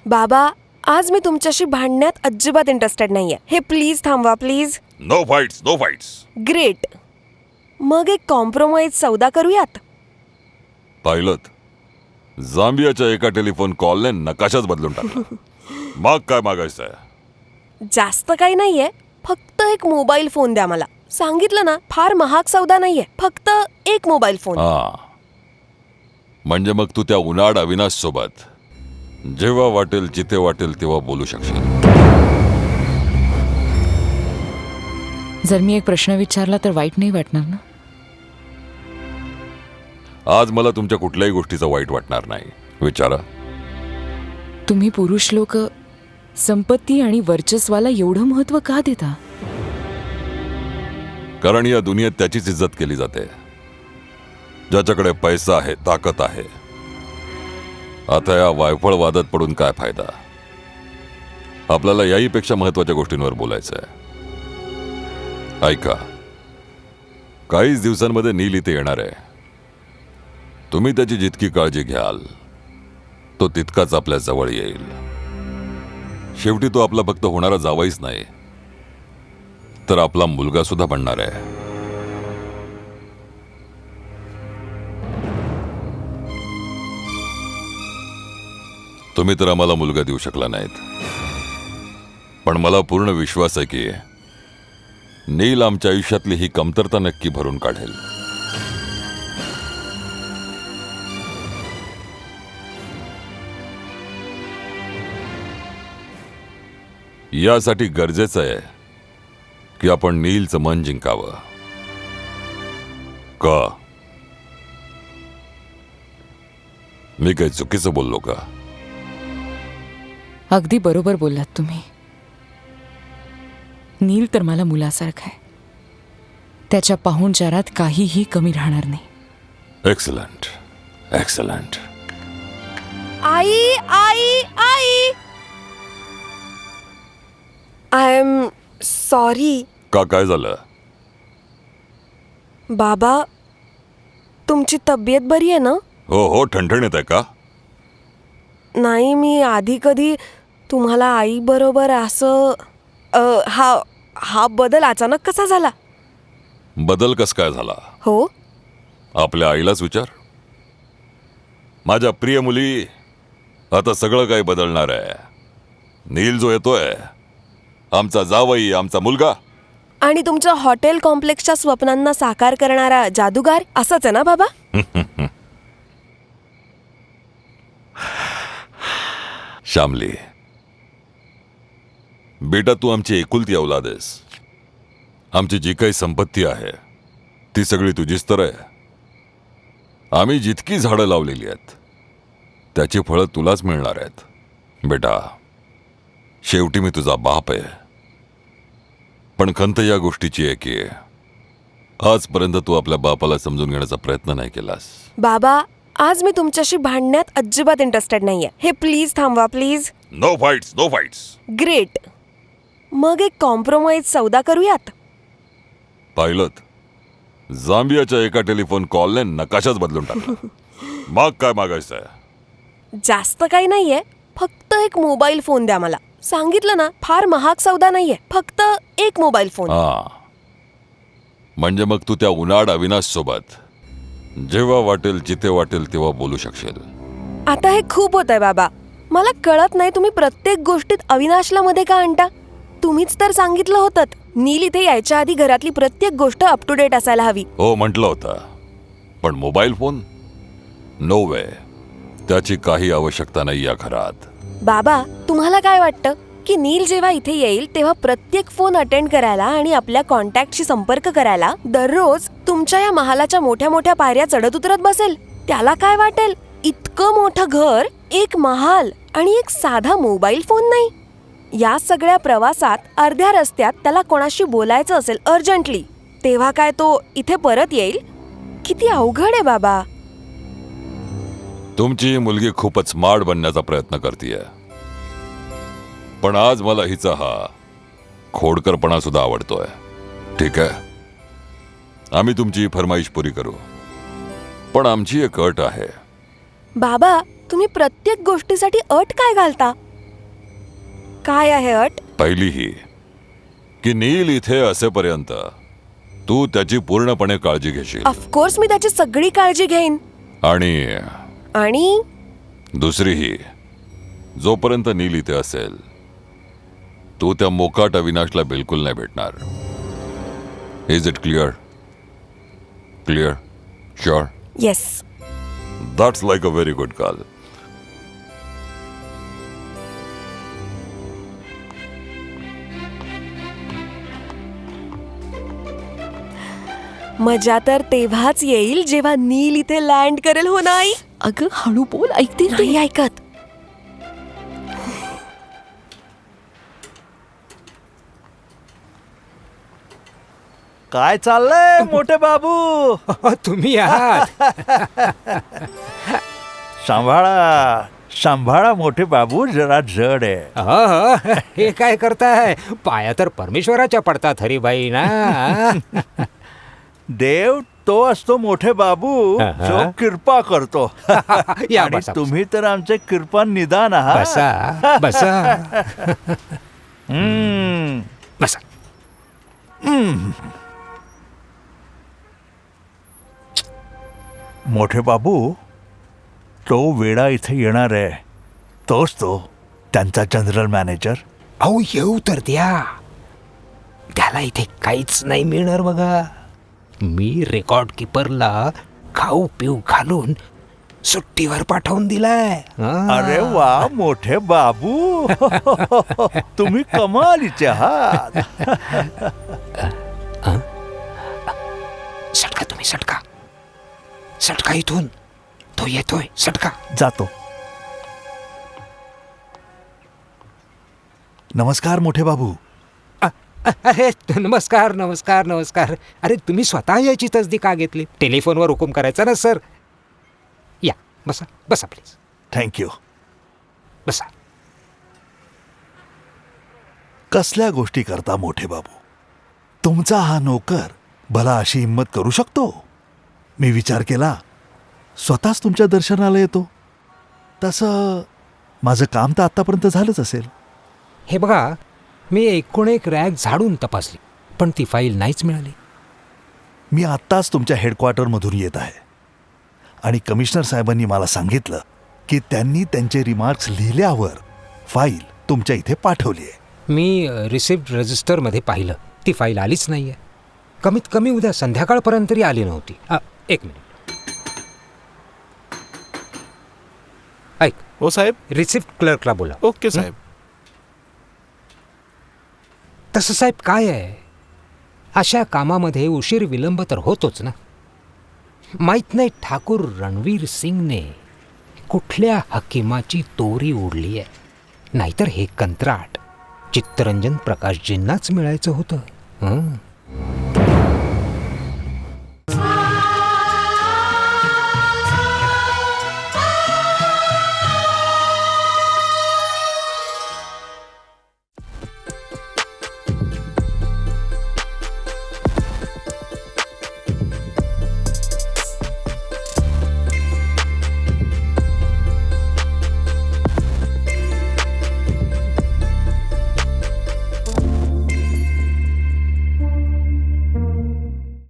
बाबा, आज मी तुमच्याशी भांडण्यात अजिबात इंटरेस्टेड नाहीये. हे प्लीज थांबवा please. No fights, no fights. Great. मग एक कॉम्प्रोमाइज सौदा करूयात. पाहिलंत, झांबियाच्या एका टेलिफोन कॉलने नकाशाच बदलून टाकला. मग काय मागायचंय? जास्त काही नाहीये, फक्त एक मोबाईल फोन द्या मला. सांगितलं ना, फार महाग सौदा नाहीये, फक्त एक मोबाईल फोन. हा, म्हणजे मग तू त्या उन्हाळ अविनाश सोबत जेव्हा वाटेल जिथे वाटेल तेव्हा बोलू शकशील. जर मी एक प्रश्न विचारला तर वाईट नाही वाटणार ना? आज मला तुमच्या कुठल्याही गोष्टीचं वाईट वाटणार नाही. विचारा. तुम्ही पुरुष लोक संपत्ती आणि वर्चस्वाला एवढं महत्व का देता? कारण या दुनियेत त्याचीच इज्जत केली जाते ज्याच्याकडे पैसा आहे, ताकद आहे. आता या वायफळ वादात पडून काय फायदा? आपल्याला याहीपेक्षा महत्वाच्या गोष्टींवर बोलायचं आहे. ऐका, काहीच दिवसांमध्ये नील इथे येणार आहे. तुम्ही त्याची जितकी काळजी घ्याल तो तितकाच आपल्या जवळ येईल. शेवटी तो आपला फक्त होणारा जावईच नाही, तर आपला मुलगा सुद्धा बनणार आहे. तुम्ही तर आम्हाला मुलगा देऊ शकला नाहीत, पण मला पूर्ण विश्वास आहे की नील आमच्या आयुष्यातली ही कमतरता नक्की भरून काढेल. यासाठी गरजेचं आहे की आपण नीलचं मन जिंकावं. का मी काही चुकीचं बोललो का? अगदी बरोबर बोललात तुम्ही. नील तर मला मुलासारखा आहे. त्याच्या पाहुणचारात काहीही कमी राहणार नाही. Excellent, excellent. I I I, I am sorry. का, काय झालं? बाबा, तुमची तब्येत बरी आहे ना? हो हो, ठणठणीत आहे का? नाही, मी आधी कधी तुम्हाला आई बरोबर असं हा बदल अचानक कसा झाला? बदल कस काय झाला? हो, आपल्या आईलाच विचार. माझ्या प्रिय मुली, आता सगळं काही बदलणार आहे. नील जो येतोय, आमचा जावई, आमचा मुलगा. आणि तुमच्या हॉटेल कॉम्प्लेक्सच्या स्वप्नांना साकार करणारा जादूगार, असंच आहे ना बाबा? श्यामली बेटा, तू आमची एकुलती औलाद आहेस. आमची जी काही संपत्ती आहे ती सगळी तुझीच तर आहे. आम्ही जितकी झाडं लावलेली आहेत त्याची फळं तुलाच मिळणार आहेत. बेटा, शेवटी मी तुझा बाप आहे, पण खंत या गोष्टीची आहे की आजपर्यंत तू आपल्या बापाला समजून घेण्याचा प्रयत्न नाही केलास. बाबा, आज मी तुमच्याशी भांडण्यात अजिबात इंटरेस्टेड नाहीये. हे प्लीज थांबवा please. No fights, no fights. Great. मग एक कॉम्प्रोमाइज सौदा करूयात. पाहिलंत, झांबियाच्या एका टेलिफोन कॉलने नकाशाच बदलून टाकला. मग काय मागायचंय? जास्त काही नाहीये, फक्त एक मोबाईल फोन द्या मला. सांगितलं ना, फार महाग सौदा नाहीये, फक्त एक मोबाईल फोन. हा, म्हणजे मग तू त्या उन्हाळ अविनाश सोबत जेव्हा वाटेल जिथे वाटेल तेव्हा बोलू शकशील. आता हे खूप होत आहे बाबा. मला कळत नाही तुम्ही प्रत्येक गोष्टीत अविनाशला मध्ये का आणता? तुम्हीच तर सांगितलं होतं नील इथे यायच्या आधी घरातली प्रत्येक गोष्ट अप टू डेट असायला हवी. हो, म्हटलं होतं, पण मोबाईल फोन नो वे. त्याची काही आवश्यकता नाही या घरात. बाबा, तुम्हाला काय वाटतं की नील जेव्हा इथे येईल तेव्हा प्रत्येक फोन अटेंड करायला आणि आपल्या कॉन्टॅक्टशी संपर्क करायला दररोज तुमच्या या महालाच्या मोठ्या मोठ्या पायऱ्या चढत उतरत बसेल? त्याला काय वाटेल? इतकं मोठं घर, एक महाल आणि एक साधा मोबाईल फोन नाही. या सगळ्या प्रवासात अर्ध्या रस्त्यात त्याला कोणाशी बोलायचं असेल अर्जंटली, तेव्हा काय तो इथे परत येईल? किती अवघड आहे बाबा. तुमची मुलगी खूपच स्मार्ट बनण्याचा प्रयत्न करतीये, पण आज मला हिचा हा खोडकरपणा सुद्धा आवडतोय. ठीक आहे, आम्ही तुमची फरमाईश पुरी करू, पण आमची एक अट आहे. बाबा, तुम्ही प्रत्येक गोष्टीसाठी अट काय घालता? काय आहे अट? पहिली ही की नील इथे असेपर्यंत तू त्याची पूर्णपणे काळजी घेशील. ऑफकोर्स मी त्याची सगळी काळजी घेईन. आणि आणि दुसरी ही, जोपर्यंत नील इथे असेल तू त्या मोकाट अविनाशला बिलकुल नाही भेटणार. Is it clear? Clear? Sure? Yes. That's like a very good call. मजा तर तेव्हाच येईल जेव्हा नील इथे लँड करेल. हो नाही? अगं हळू बोल, ऐकते नाही ऐकत. काय चाललंय मोठे बाबू? तुम्ही आहात. सांभाळा सांभाळा मोठे बाबू, जरा जड आहे. हो, हे काय करताय? पाया तर परमेश्वराच्या पडतात हरिभाई ना. देव तो असतो मोठे बाबू, जो कृपा करतो. या आणि बसा, तुम्ही तर आमचे कृपा निदान आहात. बसा बसा हम्म. बसा. मोठे बाबू, तो वेडा इथे येणार आहे, तोच तो त्यांचा जनरल मॅनेजर. अहो येऊ तर द्या. त्याला इथे काहीच नाही मिळणार बघा. मी रेकॉर्ड किपरला खाऊ पिऊ घालून सुट्टीवर पाठवून दिलाय. अरे वा मोठे बाबू, तुम्ही कमालीचे आहात. सटका तुम्ही, सटका सटका इथून. तो येतोय, सटका. जातो. नमस्कार मोठे बाबू. अरे नमस्कार नमस्कार नमस्कार. अरे तुम्ही स्वतः याची तसदी का घेतली? टेलिफोनवर हुकूम करायचा ना सर. या बसा बसा प्लीज. थँक्यू. बसा. कसल्या गोष्टी करता मोठे बाबू? तुमचा हा नोकर भला अशी हिंमत करू शकतो? मी विचार केला, स्वतःच तुमच्या दर्शनाला येतो. तसं माझं काम तर आतापर्यंत झालंच असेल. हे बघा, मी एकूण एक रॅक झाडून तपासली, पण ती फाईल नाहीच मिळाली. मी आत्ताच तुमच्या हेडक्वार्टरमधून येत आहे आणि कमिशनर साहेबांनी मला सांगितलं की त्यांनी त्यांचे रिमार्क्स लिहिल्यावर फाईल तुमच्या इथे पाठवली आहे. मी रिसिप्ट रजिस्टरमध्ये पाहिलं, ती फाईल आलीच नाही आहे. कमीत कमी उद्या संध्याकाळपर्यंत तरी आली नव्हती. एक मिनिट. ऐक. हो साहेब. रिसिप्ट क्लर्कला बोला. ओके साहेब. तसं साहेब काय आहे, अशा कामामध्ये उशीर विलंब तर होतोच ना. माहीत नाही ठाकूर रणवीर सिंगने कुठल्या हकीमाची तोरी ओढली आहे. नाहीतर हे कंत्राट चित्तरंजन प्रकाशजींनाच मिळायचं होतं.